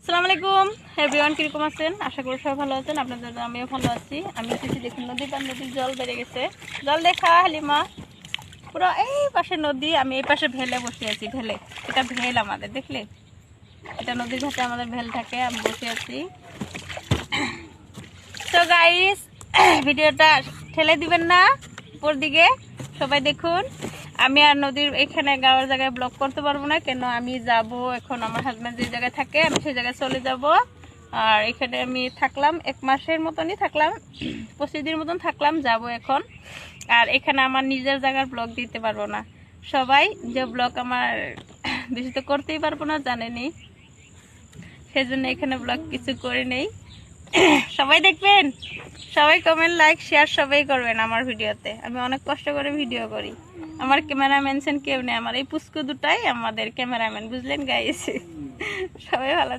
আসসালামু আলাইকুম এভরিওয়ান, কিরকম আছেন? আশা করি সবাই ভালো আছেন। আপনাদের আমিও ভালো আছি। আমি এসেছি, দেখুন নদী বা নদীর জল বেড়ে গেছে। জল দেখা হালিমা, পুরো এই পাশে নদী, আমি এই পাশে ভেলে বসে আছি। ভেলে, এটা ভেল আমাদের, দেখলে এটা নদীর ঘাটে আমাদের ভেল থাকে। আমি বসে আছি। তো গাইস, ভিডিওটা ঠেলে দিবেন না উপর দিকে, সবাই দেখুন। আমি আর নদীর এখানে গাওয়ার জায়গায় ব্লগ করতে পারবো না, কেন আমি যাব এখন আমার হাজব্যান্ড যে জায়গায় থাকে, আমি সেই জায়গায় চলে যাব। আর এখানে আমি থাকলাম 1 মাসের মতনই থাকলাম, 25 দিন মতন থাকলাম, যাব এখন। আর এখানে আমার নিজের জায়গার ব্লগ দিতে পারবো না। সবাই যে ব্লগ আমার বেশি তো করতেই পারবো না, জানেনি, সেজন্য এখানে ব্লগ কিছু করে নেই। সবাই দেখবেন, সবাই কমেন্ট, লাইক, শেয়ার সবাই করবেন আমার ভিডিওতে। আমি অনেক কষ্ট করে ভিডিও করি। আমার ক্যামেরাম্যান কেউ নেই, আমার এই পুস্কু দুটাই আমাদের ক্যামেরাম্যান, বুঝলেন গাইস? সবাই ভালো।